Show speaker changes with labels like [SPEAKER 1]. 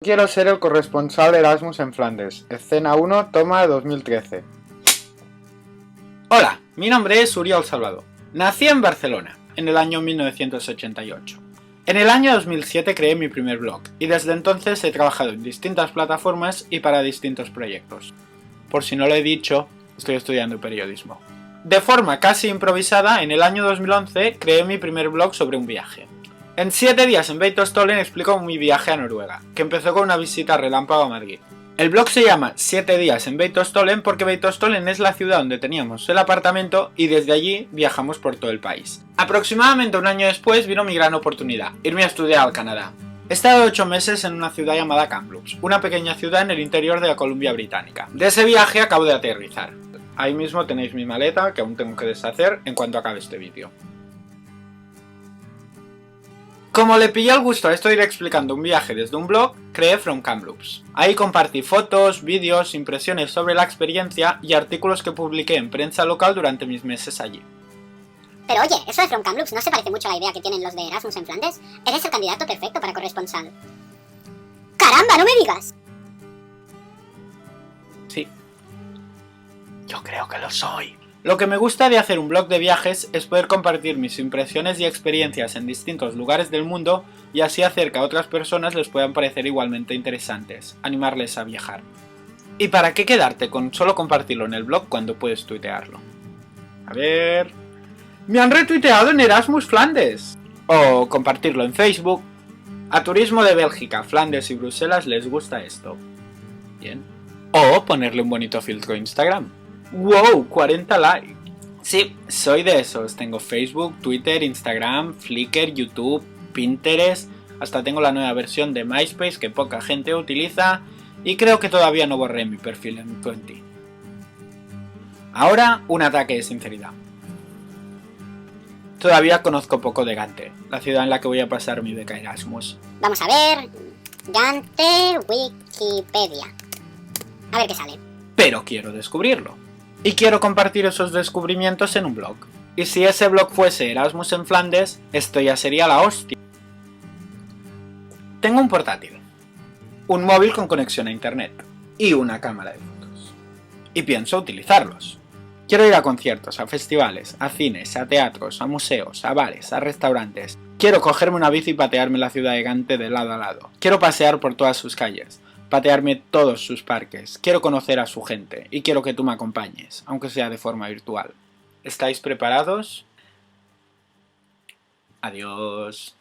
[SPEAKER 1] Quiero ser el corresponsal Erasmus en Flandes. Escena 1, toma 2013.
[SPEAKER 2] Hola, mi nombre es Uriol Salvador. Nací en Barcelona, en el año 1988. En el año 2007 creé mi primer blog, y desde entonces he trabajado en distintas plataformas y para distintos proyectos. Por si no lo he dicho, estoy estudiando periodismo. De forma casi improvisada, en el año 2011 creé mi primer blog sobre un viaje. En 7 días en Beitostølen explico mi viaje a Noruega, que empezó con una visita relámpago a Madrid. El blog se llama 7 días en Beitostølen porque Beitostølen es la ciudad donde teníamos el apartamento y desde allí viajamos por todo el país. Aproximadamente un año después vino mi gran oportunidad, irme a estudiar al Canadá. He estado 8 meses en una ciudad llamada Kamloops, una pequeña ciudad en el interior de la Columbia Británica. De ese viaje acabo de aterrizar. Ahí mismo tenéis mi maleta que aún tengo que deshacer en cuanto acabe este vídeo. Como le pillé el gusto a esto de ir explicando un viaje desde un blog, creé From Kamloops. Ahí compartí fotos, vídeos, impresiones sobre la experiencia y artículos que publiqué en prensa local durante mis meses allí.
[SPEAKER 3] Pero oye, eso de From Kamloops no se parece mucho a la idea que tienen los de Erasmus en Flandes. Eres el candidato perfecto para corresponsal. ¡Caramba, no me digas!
[SPEAKER 2] Sí. Yo creo que lo soy. Lo que me gusta de hacer un blog de viajes es poder compartir mis impresiones y experiencias en distintos lugares del mundo y así hacer que a otras personas les puedan parecer igualmente interesantes, animarles a viajar. ¿Y para qué quedarte con solo compartirlo en el blog cuando puedes tuitearlo? A ver... ¡Me han retuiteado en Erasmus Flandes! O compartirlo en Facebook. A Turismo de Bélgica, Flandes y Bruselas les gusta esto. Bien. O ponerle un bonito filtro a Instagram. ¡Wow! 40 likes. Sí, soy de esos. Tengo Facebook, Twitter, Instagram, Flickr, YouTube, Pinterest. Hasta tengo la nueva versión de MySpace que poca gente utiliza. Y creo que todavía no borré mi perfil en 20. Ahora, un ataque de sinceridad. Todavía conozco poco de Gante, la ciudad en la que voy a pasar mi beca Erasmus.
[SPEAKER 3] Vamos a ver... Gante Wikipedia. A ver qué sale.
[SPEAKER 2] Pero quiero descubrirlo. Y quiero compartir esos descubrimientos en un blog. Y si ese blog fuese Erasmus en Flandes, esto ya sería la hostia. Tengo un portátil, un móvil con conexión a internet y una cámara de fotos. Y pienso utilizarlos. Quiero ir a conciertos, a festivales, a cines, a teatros, a museos, a bares, a restaurantes. Quiero cogerme una bici y patearme la ciudad de Gante de lado a lado. Quiero pasear por todas sus calles. Patearme todos sus parques, quiero conocer a su gente y quiero que tú me acompañes, aunque sea de forma virtual. ¿Estáis preparados? Adiós.